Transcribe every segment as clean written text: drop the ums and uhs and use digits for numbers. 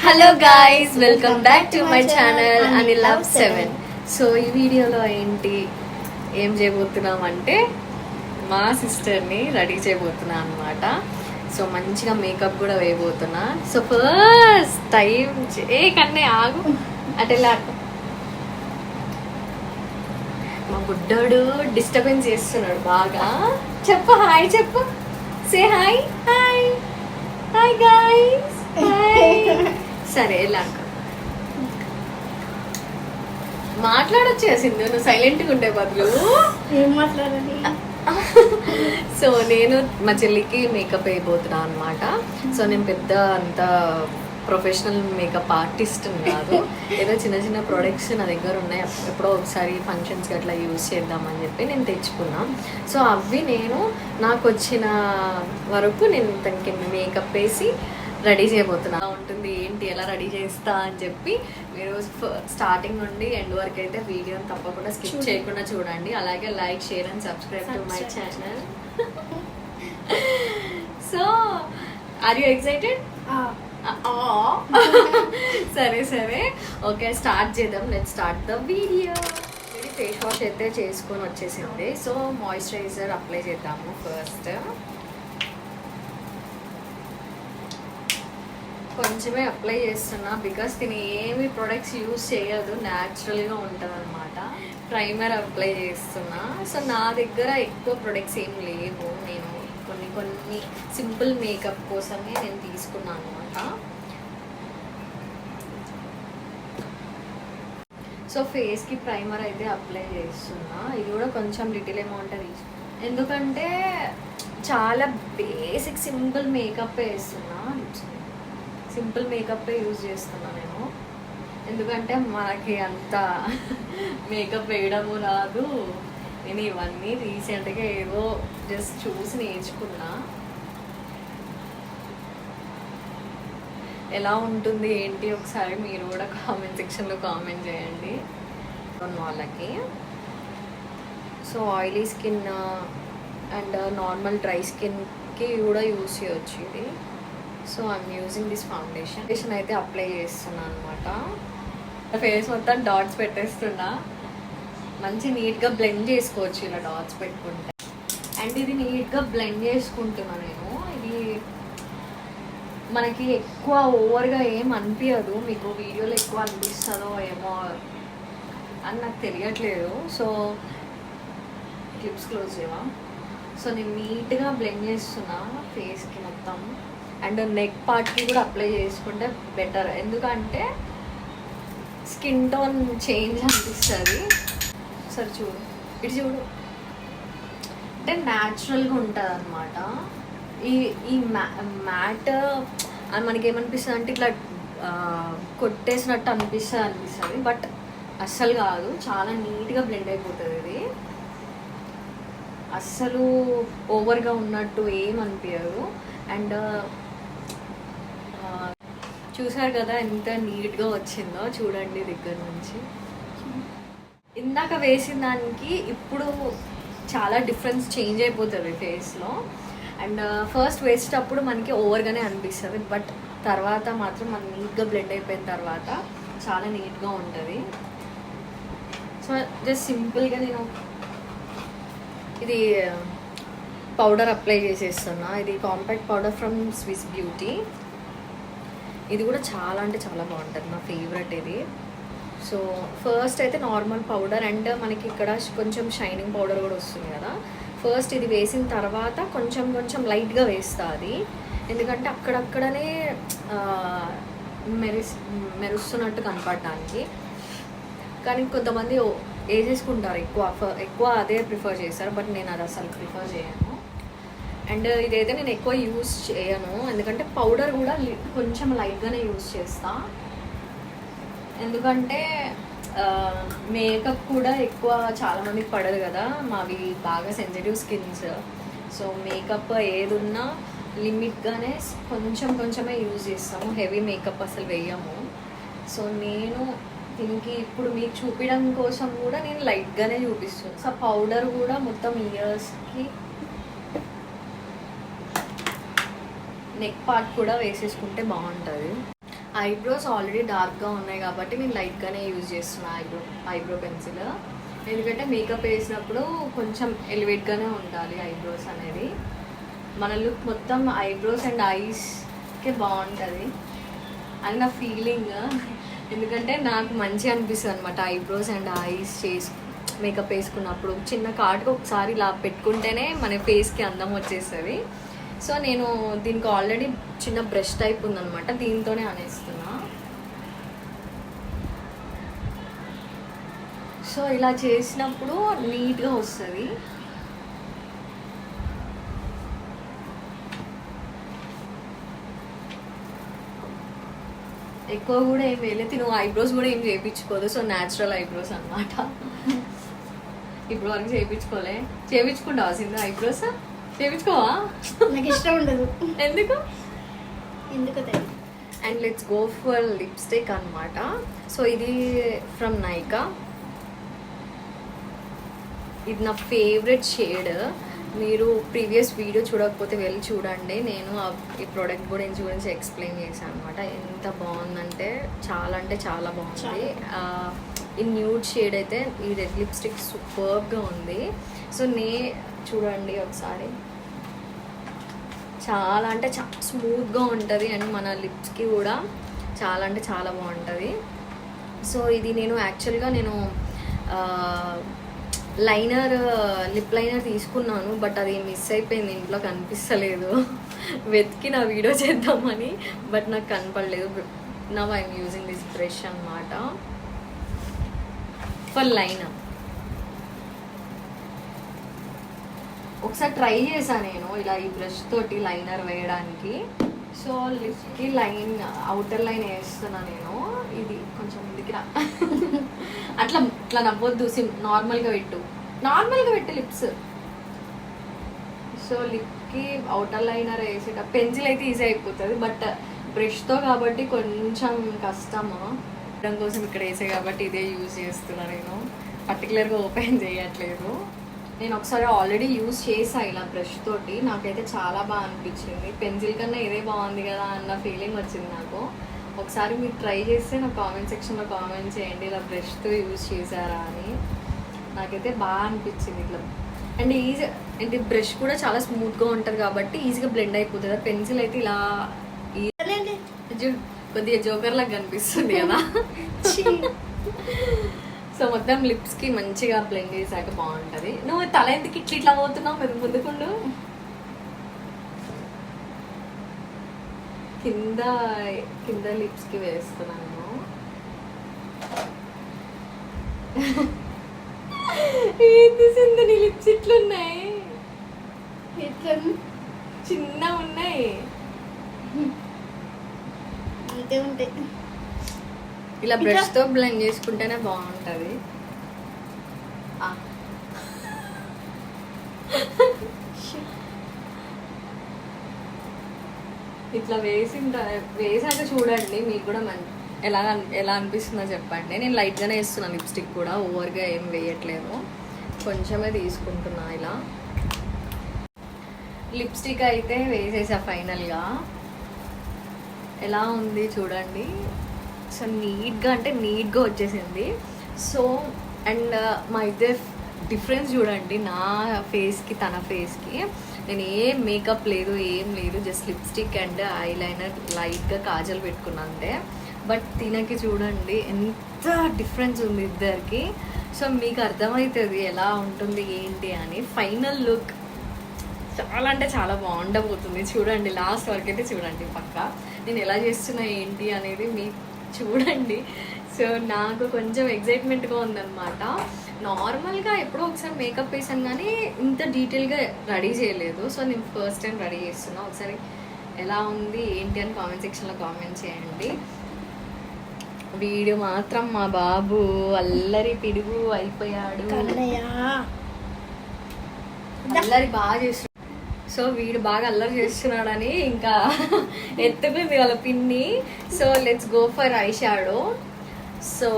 Hello guys, welcome back to my channel అని love 7. So ఈ వీడియోలో ఏం చేయబోతున్నాం అంటే మా సిస్టర్ని రెడీ చేయబోతున్నా అనమాట. సో మంచిగా మేకప్ కూడా వేయబోతున్నా. సో ఫస్ట్ టైం కన్నే ఆగు అటెలా మా బుడ్డోడు డిస్టర్బెన్స్ చేస్తున్నాడు బాగా. చెప్పు హాయ్, చెప్పు say hi. Hi hi guys, సరే ఎలా మాట్లాడొచ్చు సింధు, నువ్వు సైలెంట్గా ఉండే బదులు ఏం మాట్లాడాలి. సో నేను మా చెల్లికి మేకప్ వేయబోతున్నా అనమాట. సో నేను పెద్ద అంత ప్రొఫెషనల్ మేకప్ ఆర్టిస్ట్ కాదు, ఏదో చిన్న చిన్న ప్రొడక్ట్స్ నా దగ్గర ఉన్నాయి. ఎప్పుడో ఒకసారి ఫంక్షన్స్కి అట్లా యూజ్ చేద్దామని చెప్పి నేను తెచ్చుకున్నా. సో అవి నేను నాకు వచ్చిన వరకు నేను తనకి మేకప్ వేసి రెడీ చేయబోతున్నా. ఉంటుంది ఏంటి ఎలా రెడీ చేస్తా అని చెప్పి మీరు స్టార్టింగ్ నుండి ఎండ్ వరకు అయితే వీడియోని తప్పకుండా స్కిప్ చేయకుండా చూడండి. అలాగే like, share and subscribe to my channel. So are you excited? సరే సరే ఓకే, స్టార్ట్ చేద్దాం. Let's start the video. Face wash అయితే చేసుకొని వచ్చేసింది. సో మాయిశ్చరైజర్ అప్లై చేద్దాము. ఫస్ట్ కొంచెమే అప్లై చేస్తున్నా బికాస్ తిని ఏమి ప్రొడక్ట్స్ యూజ్ చేయదు, న్యాచురల్గా ఉంటుంది అనమాట. ప్రైమర్ అప్లై చేస్తున్నా. సో నా దగ్గర ఎక్కువ ప్రొడక్ట్స్ ఏం లేవు, నేను కొన్ని సింపుల్ మేకప్ కోసమే నేను తీసుకున్నాను అనమాట. సో ఫేస్కి ప్రైమర్ అయితే అప్లై చేస్తున్నా. ఇది కూడా కొంచెం లిటిల్ అమౌంట్ ఎందుకంటే చాలా బేసిక్ సింపుల్ మేకప్ వేస్తున్నా. సింపుల్ మేకప్ యూజ్ చేస్తున్నా నేను, ఎందుకంటే మనకి అంత మేకప్ వేయడము రాదు. నేను ఇవన్నీ రీసెంట్గా ఏదో జస్ట్ చూసి నేర్చుకున్నా. ఎలా ఉంటుంది ఏంటి ఒకసారి మీరు కూడా కామెంట్ సెక్షన్లో కామెంట్ చేయండి వాళ్ళకి. So oily skin and normal dry స్కిన్కి కూడా యూజ్ చేయొచ్చు ఇది. So I'm using this foundation అయితే అప్లై చేస్తున్నా అనమాట. ఫేస్ మొత్తం డాట్స్ పెట్టేస్తున్నా. మంచి నీట్గా బ్లెండ్ చేసుకోవచ్చు ఇలా డాట్స్ పెట్టుకుంటే. అండ్ ఇది నీట్గా బ్లెండ్ చేసుకుంటున్నా నేను. ఇది మనకి ఎక్కువ ఓవర్గా ఏం అనిపించదు, మీకు వీడియోలో ఎక్కువ అనిపిస్తుందో ఏమో అని నాకు తెలియట్లేదు. సో క్లిప్స్ క్లోజ్ చేయవా. సో నేను నీట్గా బ్లెండ్ చేస్తున్నా ఫేస్కి మొత్తం. అండ్ నెక్ పార్ట్కి కూడా అప్లై చేసుకుంటే బెటర్, ఎందుకంటే స్కిన్ టోన్ చేంజ్ అనిపిస్తుంది. సరే చూడు, ఇటు చూడు, అంటే న్యాచురల్గా ఉంటుంది అనమాట. ఈ మ్యాట్ మనకి ఏమనిపిస్తుంది అంటే ఇట్లా కొట్టేసినట్టు అనిపిస్తుంది, బట్ అస్సలు కాదు, చాలా నీట్గా బ్లెండ్ అయిపోతుంది. ఇది అస్సలు ఓవర్గా ఉన్నట్టు ఏం అనిపించదు. అండ్ చూసారు కదా ఎంత నీట్గా వచ్చిందో, చూడండి దగ్గర నుంచి. ఇందాక వేసిన దానికి ఇప్పుడు చాలా డిఫరెన్స్ చేంజ్ అయిపోతుంది ఫేస్లో. అండ్ ఫస్ట్ వేసేటప్పుడు మనకి ఓవర్గానే అనిపిస్తుంది, బట్ తర్వాత మాత్రం మనం నీట్గా బ్లెండ్ అయిపోయిన తర్వాత చాలా నీట్గా ఉంటుంది. సో జస్ట్ సింపుల్గా నేను ఇది పౌడర్ అప్లై చేసేస్తున్నా. ఇది compact powder from swiss beauty. ఇది కూడా చాలా అంటే చాలా బాగుంటుంది, నా ఫేవరెట్ ఇది. సో ఫస్ట్ అయితే నార్మల్ పౌడర్ అండ్ మనకి ఇక్కడ కొంచెం షైనింగ్ పౌడర్ కూడా వస్తుంది కదా. ఫస్ట్ ఇది వేసిన తర్వాత కొంచెం లైట్గా వేస్తా అది, ఎందుకంటే అక్కడక్కడనే మెరుస్తున్నట్టు కనపడటానికి. కానీ కొంతమంది వేసేసుకుంటారు, ఎక్కువ అదే ప్రిఫర్ చేస్తారు, బట్ నేను అది అసలు ప్రిఫర్ చేయను. అండ్ ఇదైతే నేను ఎక్కువ యూజ్ చేయను, ఎందుకంటే పౌడర్ కూడా కొంచెం లైట్గానే యూజ్ చేస్తా. ఎందుకంటే మేకప్ కూడా ఎక్కువ చాలామందికి పడదు కదా, మావి బాగా సెన్సిటివ్ స్కిన్స్. సో మేకప్ ఏది ఉన్నా లిమిట్గానే కొంచెమే యూజ్ చేస్తాము, హెవీ మేకప్ అసలు వేయము. సో నేను దీనికి ఇప్పుడు మీకు చూపించడం కోసం కూడా నేను లైట్గానే చూపిస్తాను. సో పౌడర్ కూడా మొత్తం ఇయర్స్కి నెక్ పార్ట్ కూడా వేసేసుకుంటే బాగుంటుంది. ఐబ్రోస్ ఆల్రెడీ డార్క్గా ఉన్నాయి కాబట్టి నేను లైట్గానే యూజ్ చేస్తున్నా ఐబ్రో పెన్సిల్. ఎందుకంటే మేకప్ వేసినప్పుడు కొంచెం ఎలివేట్గానే ఉండాలి ఐబ్రోస్ అనేది. మన లుక్ మొత్తం ఐబ్రోస్ అండ్ ఐస్కే బాగుంటుంది అని నా ఫీలింగ్. ఎందుకంటే నాకు మంచిగా అనిపిస్తుంది అనమాట ఐబ్రోస్ అండ్ ఐస్ మేకప్ వేసుకున్నప్పుడు. చిన్న కాటుకు ఒకసారి ఇలా పెట్టుకుంటేనే మన ఫేస్కి అందం వచ్చేస్తుంది. సో నేను దీనికి ఆల్రెడీ చిన్న బ్రష్ టైప్ ఉందన్నమాట, దీంతోనే అనేస్తున్నా. సో ఇలా చేసినప్పుడు నీట్గా వస్తుంది. ఎక్కువ కూడా ఏం వేయలేదు, నువ్వు ఐబ్రోస్ కూడా ఏం చేయించుకోదు. సో న్యాచురల్ ఐబ్రోస్ అనమాట. ఇప్పుడు వరకు చేయించుకుంటావా సింధు ఐబ్రోస్? చేయించుకోవా? నాకు ఇష్టం ఉండదు. ఎందుకు? ఎందుకు తెలియదు. And let's go for lipstick అనమాట. సో ఇది ఫ్రమ్ నైకా. ఇది నా ఫేవరెట్ షేడ్. మీరు ప్రీవియస్ వీడియో చూడకపోతే వెళ్ళి చూడండి. నేను ఈ ప్రోడక్ట్ గురించి ఎక్స్ప్లెయిన్ చేశాను అనమాట. ఎంత బాగుందంటే చాలా బాగుంది. ఈ న్యూడ్ షేడ్ అయితే ఈ రెడ్ లిప్స్టిక్ సూపర్గా ఉంది. సో చూడండి ఒకసారి, చాలా స్మూత్గా ఉంటుంది అండ్ మన లిప్స్కి కూడా చాలా బాగుంటుంది. సో ఇది నేను యాక్చువల్గా లిప్ లైనర్ తీసుకున్నాను, బట్ అది మిస్ అయిపోయింది, ఇంట్లో కనిపిస్తలేదు. వెతికి నా వీడియో చేద్దామని, బట్ నాకు కనపడలేదు. Now I'm using this brush అనమాట ఫర్ లైనర్. ఒకసారి ట్రై చేశాను నేను ఇలా ఈ బ్రష్ తోటి లైనర్ వేయడానికి. సో లిప్కి అవుటర్ లైన్ వేస్తున్నా నేను. ఇది కొంచెం ముందుకి రా. అట్లా నవ్వొద్దు, నార్మల్గా పెట్టు లిప్స్. సో లిప్కి అవుటర్ లైనర్ వేసేట పెన్సిల్ అయితే ఈజీ అయిపోతుంది, బట్ బ్రష్తో కాబట్టి కొంచెం కష్టము. కోసం ఇక్కడ వేసే కాబట్టి ఇదే యూజ్ చేస్తున్నా నేను. పర్టికులర్గా ఓపెన్ చేయట్లేదు. నేను ఒకసారి ఆల్రెడీ యూజ్ చేసా ఇలా బ్రష్ తోటి, నాకైతే చాలా బాగా అనిపించింది. పెన్సిల్ కన్నా ఇదే బాగుంది కదా అన్న ఫీలింగ్ వచ్చింది నాకు. ఒకసారి మీరు ట్రై చేస్తే నాకు కామెంట్ సెక్షన్లో కామెంట్ చేయండి, ఇలా బ్రష్తో యూజ్ చేశారా అని. నాకైతే బాగా అనిపించింది ఇట్లా. అండ్ అంటే బ్రష్ కూడా చాలా స్మూత్గా ఉంటుంది కాబట్టి ఈజీగా బ్లెండ్ అయిపోతుంది. పెన్సిల్ అయితే ఇలా కొద్దిగా జోకర్ లాగా కనిపిస్తుంది కదా. సో మొత్తం లిప్స్కి మంచిగా బ్లెండ్ చేశాక బాగుంటుంది. నువ్వు తల ఎందుకు ఇట్లా పోతున్నావు? మీరు ముందుకుండు. కింద లిప్స్కి వేస్తున్నాను. ఏంటి సింధు నీ లిప్స్ ఇట్లున్నాయి? చిన్న ఉన్నాయి, అంతే ఉంటాయి. ఇలా బ్రష్తో బ్లెండ్ చేసుకుంటేనే బాగుంటుంది. ఇట్లా వేసాక చూడండి, మీకు కూడా ఎలా అనిపిస్తుందో చెప్పండి. నేను లైట్గానే వేస్తున్నాను లిప్స్టిక్ కూడా, ఓవర్గా ఏం వేయట్లేదు, కొంచెమే తీసుకుంటున్నా. ఇలా లిప్స్టిక్ అయితే వేసేసా ఫైనల్గా. ఎలా ఉంది చూడండి. సో నీట్గా వచ్చేసింది. సో అండ్ మా ఇద్దరు డిఫరెన్స్ చూడండి, నా ఫేస్కి తన ఫేస్కి. నేను ఏం మేకప్ లేదు, ఏం లేదు, జస్ట్ లిప్స్టిక్ అండ్ ఐలైనర్ లైట్గా కాజల్ పెట్టుకున్నా అంతే. బట్ తినకి చూడండి ఎంత డిఫరెన్స్ ఉంది ఇద్దరికి. సో మీకు అర్థమవుతుంది ఎలా ఉంటుంది ఏంటి అని. ఫైనల్ లుక్ చాలా బాగుండబోతుంది. చూడండి, లాస్ట్ వరకు అయితే చూడండి పక్కా. నేను ఎలా చేస్తున్నా ఏంటి అనేది మీకు చూడండి. సో నాకు కొంచెం ఎగ్జైట్మెంట్గా ఉందన్నమాట. నార్మల్గా ఎప్పుడో ఒకసారి మేకప్ వేసాను కానీ ఇంత డీటెయిల్గా రెడీ చేయలేదు. సో నేను ఫస్ట్ టైం రెడీ చేస్తున్నా. ఒకసారి ఎలా ఉంది ఏంటి అని కామెంట్ సెక్షన్లో కామెంట్ చేయండి. వీడు మాత్రం మా బాబు అల్లరి పిడుగు అయిపోయాడు. అల్లరి బాగా చేస్తున్నాడు. సో వీడు బాగా అల్లరి చేస్తున్నాడని ఇంకా ఎత్తుకుంది వాళ్ళ పిన్ని. So let's go for eye shadow. So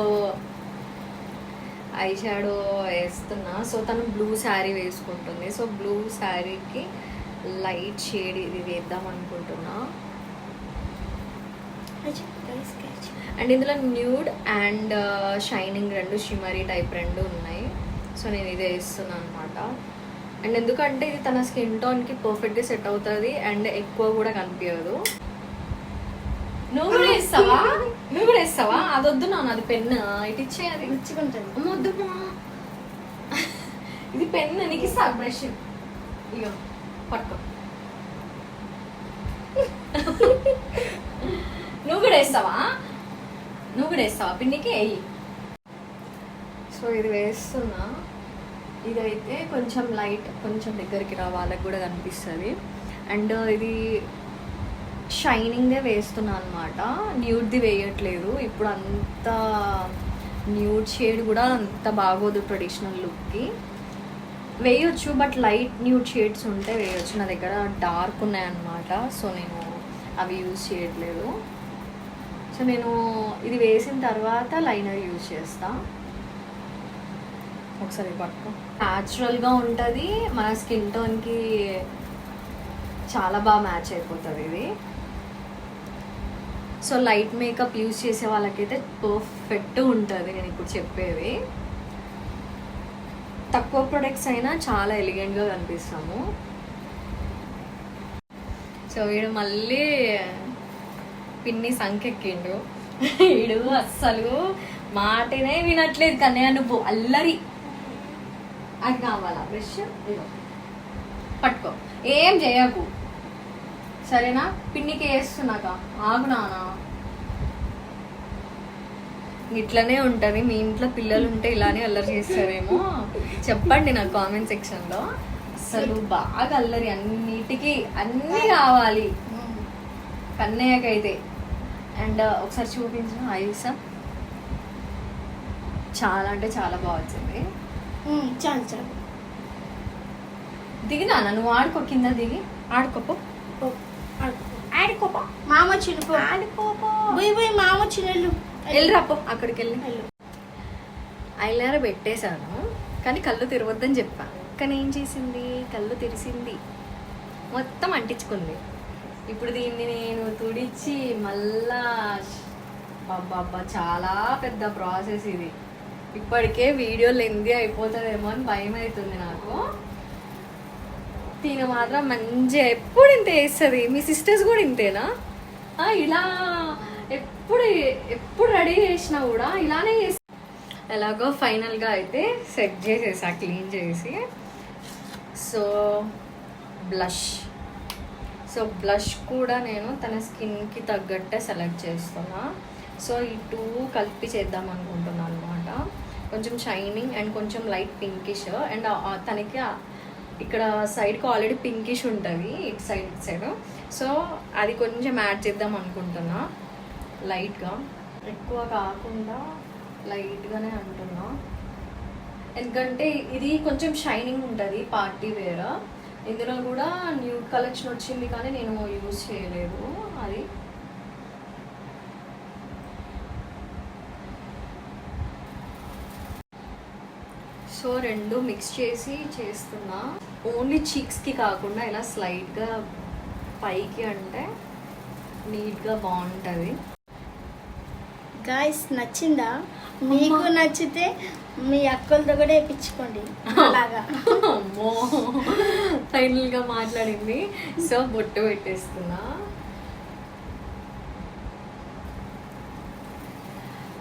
eye shadow వేస్తున్నా. సో తను బ్లూ శారీ వేసుకుంటుంది. సో బ్లూ శారీకి లైట్ షేడ్ ఇది వేద్దాం అనుకుంటున్నా. అండ్ ఇందులో న్యూడ్ అండ్ షైనింగ్ రెండు షిమరీ టైప్ రెండు ఉన్నాయి. సో నేను ఇదే వేస్తున్నాను అనమాట. అండ్ ఎందుకంటే ఇది తన స్కిన్ టోన్కి పర్ఫెక్ట్గా సెట్ అవుతుంది అండ్ ఎక్కువ కూడా కనిపించదు. నువ్వు కూడా వేస్తావా? నువ్వు కూడా వేస్తావా? అది వద్దు నాన్న, అది పెన్ను ఇటు ఇచ్చే, అది రుచిగుంటుంది. అమ్మ వద్దుమా, ఇది పెన్ను నీకు ఇస్తా. బ్రష్ ఇగో పట్టుకో. నువ్వు కూడా వేస్తావా? నువ్వు కూడా వేస్తావా? పిన్నికి వేయి. సో ఇది వేస్తున్నా. ఇదైతే కొంచెం లైట్, కొంచెం దగ్గరికి రా, వాళ్ళకి కూడా కనిపిస్తుంది. అండ్ ఇది షైనింగ్దే వేస్తున్నా అనమాట, న్యూడ్ది వేయట్లేదు. ఇప్పుడు అంత న్యూడ్ షేడ్ కూడా అంత బాగోదు ట్రెడిషనల్ లుక్కి. వేయొచ్చు బట్ లైట్ న్యూడ్ షేడ్స్ ఉంటే వేయొచ్చు. నా దగ్గర డార్క్ ఉన్నాయన్నమాట, సో నేను అవి యూజ్ చేయట్లేదు. సో నేను ఇది వేసిన తర్వాత లైనర్ యూజ్ చేస్తా. ఒకసారి పట్టుకో. న్యాచురల్గా ఉంటుంది, మన స్కిన్ టోన్కి చాలా బాగా మ్యాచ్ అయిపోతుంది ఇది. సో లైట్ మేకప్ యూజ్ చేసే వాళ్ళకైతే పర్ఫెక్ట్ ఉంటుంది నేను ఇప్పుడు చెప్పేది. తక్కువ ప్రొడక్ట్స్ అయినా చాలా ఎలిగెంట్గా కనిపిస్తాము. సో వీడు మళ్ళీ పిన్ని సంకెక్కిండు. వీడు అస్సలు మాటనే వినట్లేదు. కన్నయ్య నువ్వు అల్లరి. అది కావాలా బ్రష్? ఇదో పట్టుకో, ఏం చేయకు సరేనా? పిన్నికి వేస్తున్నాక ఆగు నానా. ఇట్లనే ఉంటుంది. మీ ఇంట్లో పిల్లలు ఉంటే ఇలానే అల్లరి చేస్తారేమో చెప్పండి నాకు కామెంట్ సెక్షన్లో. అసలు బాగా అల్లరి, అన్నిటికీ అన్నీ కావాలి కన్నయ్యకైతే. అండ్ ఒకసారి చూపించిన ఐసా చాలా అంటే చాలా బాగా వచ్చింది. చాలు చాలు దిగినా నువ్వు ఆడుకో, కింద దిగి ఆడుకోపో. ఆడుకోపో మామ చినుకో. ఆడుకోపో. పోయి మామ చిన్నెళ్ళు వెళ్ళిరాపో, అక్కడికి వెళ్ళి. ఐలైనర్ పెట్టేశాను కానీ కళ్ళు తిరగొద్దని చెప్పా. కానీ ఏం చేసింది, కళ్ళు తెరిసింది, మొత్తం అంటించుకుంది. ఇప్పుడు దీన్ని నేను తుడిచి మళ్ళా బాబా చాలా పెద్ద ప్రాసెస్ ఇది. ఇప్పటికే వీడియో లెంది అయిపోతుందేమో అని భయం అవుతుంది నాకు. తిన మాత్రం మంచిగా ఎప్పుడు ఇంత వేస్తుంది. మీ సిస్టర్స్ కూడా ఇంతేనా? ఇలా ఎప్పుడు రెడీ చేసినా కూడా ఇలానే చేస్తా. ఎలాగో ఫైనల్గా అయితే సెట్ చేసేసా, క్లీన్ చేసి. సో బ్లష్ కూడా నేను తన స్కిన్కి తగ్గట్టే సెలెక్ట్ చేస్తున్నా. సో ఈ టూ కలిపి చేద్దాం అనుకుంటున్నాను అనమాట. కొంచెం షైనింగ్ అండ్ కొంచెం లైట్ పింకిష్. అండ్ తనకి ఇక్కడ సైడ్కి ఆల్రెడీ పింకిష్ ఉంటుంది, ఇటు సైడ్. సో అది కొంచెం యాడ్ చేద్దాం అనుకుంటున్నా లైట్గా, ఎక్కువ కాకుండా లైట్గానే అంటున్నా. ఎందుకంటే ఇది కొంచెం షైనింగ్ ఉంటుంది, పార్టీ వేర్. ఇందులో కూడా న్యూడ్ కలెక్షన్ వచ్చింది కానీ నేను యూజ్ చేయలేదు అది. సో రెండు మిక్స్ చేసి చేస్తున్నా. ఓన్లీ చీక్స్కి కాకుండా ఇలా స్లైడ్గా పైకి అంటే నీట్గా బాగుంటుంది. గాయస్ నచ్చిందా? మీకు నచ్చితే మీ అక్కలతో కూడా వేయించుకోండి అలాగా. అమ్మో ఫైనల్గా మాట్లాడింది. సో బొట్టు పెట్టేస్తున్నా.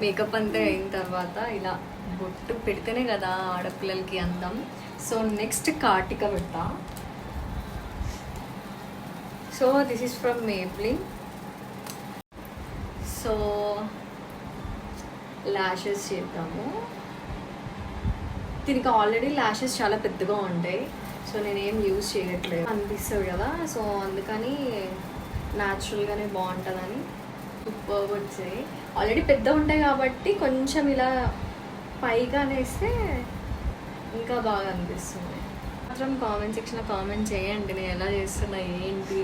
మేకప్ అంతా అయిన తర్వాత ఇలా బొట్టు పెడితేనే కదా ఆడపిల్లలకి అందం. సో నెక్స్ట్ కార్టిక పెట్టా. So this is from Maybelline. So lashes చేద్దాము. దీనికి ఆల్రెడీ ల్యాషెస్ చాలా పెద్దగా ఉంటాయి, సో నేనేం యూజ్ చేయట్లేదు అనిపిస్తుంది కదా. సో అందుకని న్యాచురల్గానే బాగుంటుందని సూపర్ వచ్చాయి. ఆల్రెడీ పెద్ద ఉంటాయి కాబట్టి కొంచెం ఇలా పైగా వేస్తే ఇంకా బాగా అనిపిస్తుంది. మాత్రం కామెంట్ సెక్షన్లో కామెంట్ చేయండి నేను ఎలా చేస్తున్నా ఏంటి.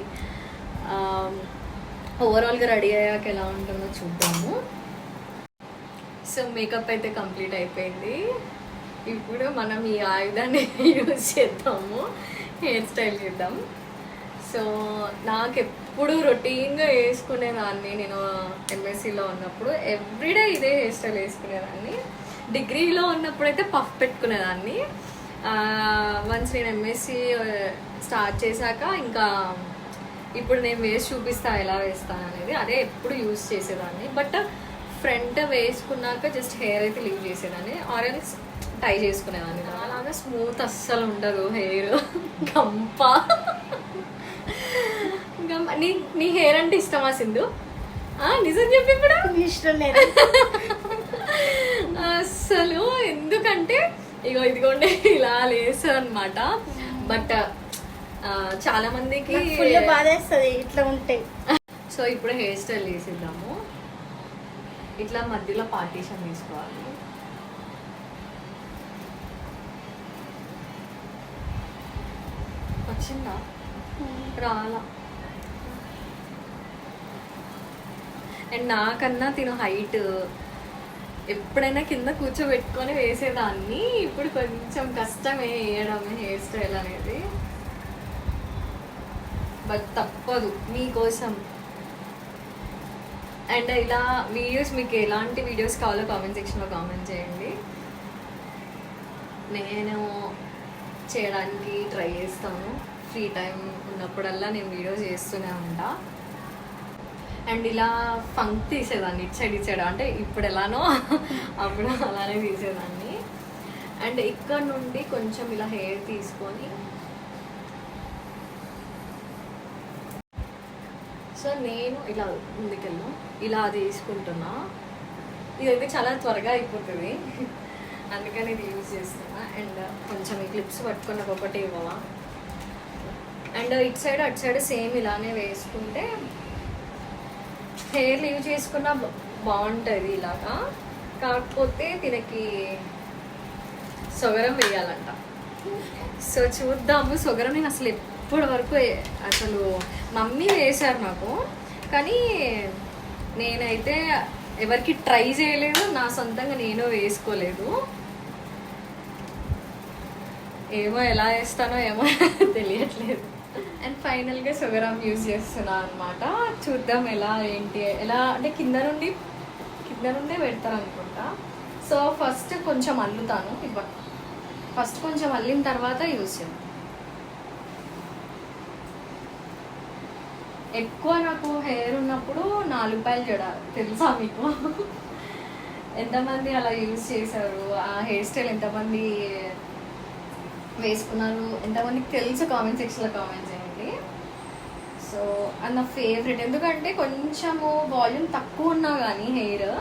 ఓవరాల్గా రెడీ అయ్యాక ఎలా ఉంటుందో చూద్దాము. సో మేకప్ అయితే కంప్లీట్ అయిపోయింది. ఇప్పుడు మనం ఈ ఆయుధాన్ని యూజ్ చేద్దాము, హెయిర్ స్టైల్ చేద్దాం. సో నాకు ఎప్పుడు రొటీన్గా వేసుకునేదాన్ని. నేను ఎంఎస్సిలో ఉన్నప్పుడు ఎవ్రీడే ఇదే హెయిర్ స్టైల్ వేసుకునేదాన్ని. డిగ్రీలో ఉన్నప్పుడు అయితే పఫ్ పెట్టుకునేదాన్ని. వన్స్ నేను ఎంఎస్సి స్టార్ట్ చేశాక ఇంకా ఇప్పుడు నేను వేసి చూపిస్తా ఎలా వేస్తాను అనేది. అదే ఎప్పుడు యూజ్ చేసేదాన్ని. బట్ ఫ్రంట్ వేసుకున్నాక జస్ట్ హెయిర్ అయితే లీవ్ చేసేదాన్ని, ఆరెల్స్ టై చేసుకునేదాన్ని. అలాగా స్మూత్ అస్సలు ఉండదు హెయిర్, గంప. నీ హెయిర్ అంటే ఇష్టమా సింధు? నిజం చెప్పి ఇప్పుడు ఇష్టం లేదు అస్సలు. ఎందుకంటే ఇదిగోండి ఇలా లేసు అనమాట. బట్ చాలా మందికి ఫుల్ బాధేస్తుంది ఇట్లా ఉంటాయి. సో ఇప్పుడు హెయిర్ స్టైల్ వేసిద్దాము. ఇట్లా మధ్యలో పార్టీషన్ తీసుకోవాలి. వచ్చిందా? రాలా. అండ్ నాకన్నా తిను హైట్, ఎప్పుడైనా కింద కూర్చోబెట్టుకొని వేసేదాన్ని. ఇప్పుడు కొంచెం కష్టమే వేయడం హెయిర్ స్టైల్ అనేది. బట్ తప్పదు మీకోసం. అండ్ ఇలా వీడియోస్ మీకు ఎలాంటి వీడియోస్ కావాలో కామెంట్ సెక్షన్లో కామెంట్ చేయండి. నేను చేయడానికి ట్రై చేస్తాను. ఫ్రీ టైం ఉన్నప్పుడల్లా నేను వీడియోస్ చేస్తూనే ఉంటా. అండ్ ఇలా ఫంక్ తీసేదాన్ని ఇటు సైడ్ అంటే ఇప్పుడు ఎలానో అప్పుడు అలానే తీసేదాన్ని. అండ్ ఇక్కడ నుండి కొంచెం ఇలా హెయిర్ తీసుకొని, సో నేను ఇలా ముందుకెళ్ళాను, ఇలా తీసుకుంటున్నా. ఇదైతే చాలా త్వరగా అయిపోతుంది, అందుకని ఇది యూజ్ చేస్తున్నా. అండ్ కొంచెం ఈ క్లిప్స్ పట్టుకున్న ఒకటి ఇవ్వవా. అండ్ ఇటు సైడ్ అటు సైడ్ సేమ్ ఇలానే వేసుకుంటే హెయిర్ లీవ్ చేసుకున్న బాగుంటుంది ఇలాగా. కాకపోతే దీనికి సొగరం వేయాలంట. సో చూద్దాము. సొగరం నేను అసలు ఇప్పటి వరకు అసలు మమ్మీ వేశారు నాకు, కానీ నేనైతే ఎవరికి ట్రై చేయలేదు, నా సొంతంగా నేను వేసుకోలేదు. ఏమో ఎలా వేస్తానో ఏమో తెలియట్లేదు. అండ్ ఫైనల్గా సొగరం యూజ్ చేస్తున్నా అనమాట. చూద్దాం ఎలా ఏంటి, ఎలా అంటే కింద నుండే పెడతారు అనుకుంటా. సో ఫస్ట్ కొంచెం అల్లుతాను. ఫస్ట్ కొంచెం అల్లిన తర్వాత యూజ్ చేద్దాం. ఎక్కువ నాకు హెయిర్ ఉన్నప్పుడు 4 రూపాయలు జడ, తెలుసా మీకు? ఎంతమంది అలా యూజ్ చేశారు, ఆ హెయిర్ స్టైల్ ఎంతమంది వేసుకున్నారు, ఎంతమందికి తెలుసు కామెంట్ సెక్షన్లో కామెంట్ చేయండి. సో అది నా ఫేవరెట్. ఎందుకంటే కొంచెము వాల్యూమ్ తక్కువ ఉన్నా కానీ హెయిర్,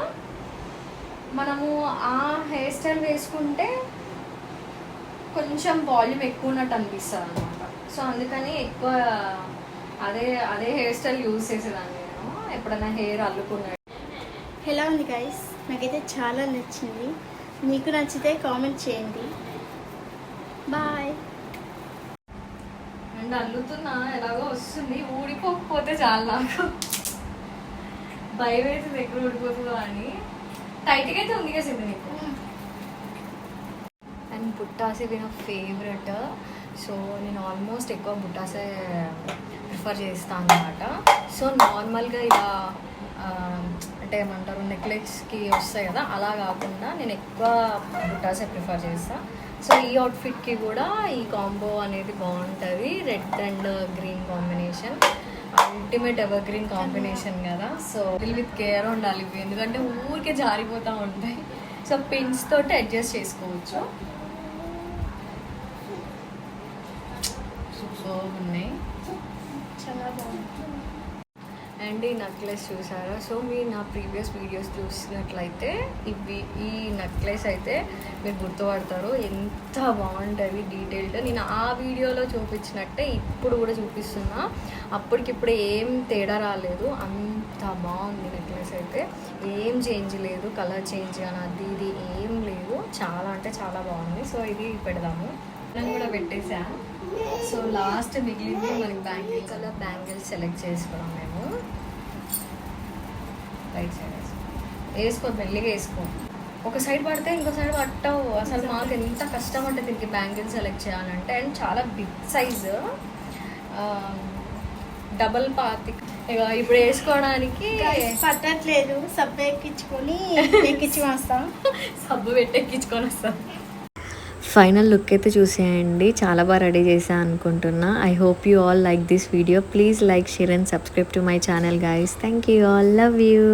మనము ఆ హెయిర్ స్టైల్ వేసుకుంటే కొంచెం వాల్యూమ్ ఎక్కువ ఉన్నట్టు అనిపిస్తుంది అనమాట. సో అందుకని ఎక్కువ అదే హెయిర్ స్టైల్ యూజ్ చేసేదాన్ని నేను ఎప్పుడైనా హెయిర్ అల్లుకున్నాడు. ఎలా ఉంది గైస్? నాకైతే చాలా నచ్చింది. మీకు నచ్చితే కామెంట్ చేయండి. బాయ్. అండ్ అల్లుతున్నా ఎలాగో వస్తుంది, ఊడిపోకపోతే చాలు. నాకు భయం అవుతుంది ఎక్కడ ఊడిపోతుందో అని. టైట్గా అయితే ఉంది కదా నీకు. అండ్ బుట్టాసే నా ఫేవరెట్. సో నేను ఆల్మోస్ట్ ఎక్కువ బుట్టాసే ప్రిఫర్ చేస్తాను అనమాట. సో నార్మల్గా ఇలా అంటే ఏమంటారు నెక్లెస్కి వస్తాయి కదా, అలా కాకుండా నేను ఎక్కువ బుట్టాసే ప్రిఫర్ చేస్తాను. సో ఈ అవుట్ఫిట్కి కూడా ఈ కాంబో అనేది బాగుంటుంది. Red and green combination ultimate ever green combination కదా. సో విత్ కేర్ ఉండాలి, ఎందుకంటే ఊరికే జారిపోతూ ఉంటాయి. సో పిన్స్ తోటి అడ్జస్ట్ చేసుకోవచ్చు. సూపర్ ఉన్నాయి, చాలా బాగుంది. అండ్ ఈ నెక్లెస్ చూసారా? సో మీరు నా ప్రీవియస్ వీడియోస్ చూసినట్లయితే ఈ నెక్లెస్ అయితే మీరు గుర్తుపడతారు. ఎంత బాగుంటుంది డీటెయిల్డ్. నేను ఆ వీడియోలో చూపించినట్టే ఇప్పుడు కూడా చూపిస్తున్నా. అప్పటికిప్పుడు ఏం తేడా రాలేదు, అంత బాగుంది నెక్లెస్ అయితే. ఏం చేంజ్ లేదు, కలర్ చేంజ్ కానీ అది ఇది ఏం లేదు. చాలా అంటే చాలా బాగుంది. సో ఇది పెడదాము. నేను కూడా పెట్టేసా. సో లాస్ట్ మిగిలింది మనకి బ్యాంగిల్స్. అలా బ్యాంగిల్స్ సెలెక్ట్ చేసుకోవడం. మేము రైట్ సైడ్ వేసుకో, మెల్లిగా వేసుకో. ఒక సైడ్ పడితే ఇంకో సైడ్ పట్టవు. అసలు మాకు ఎంత కష్టం అంటే దీనికి బ్యాంగిల్స్ సెలెక్ట్ చేయాలంటే. అండ్ చాలా బిగ్ సైజు. డబల్ పాతి ఇక ఇప్పుడు వేసుకోవడానికి పట్టట్లేదు సబ్బు ఎక్కించుకొని ఎక్కించి వస్తాం. సబ్బు పెట్టి ఎక్కించుకొని వస్తాం. ఫైనల్ లుక్ అయితే చూసేయండి, చాలా బాగా రెడీ చేశాను అనుకుంటున్నా. I hope you all like this video. Please like, share and subscribe to my channel guys. Thank you all, love you.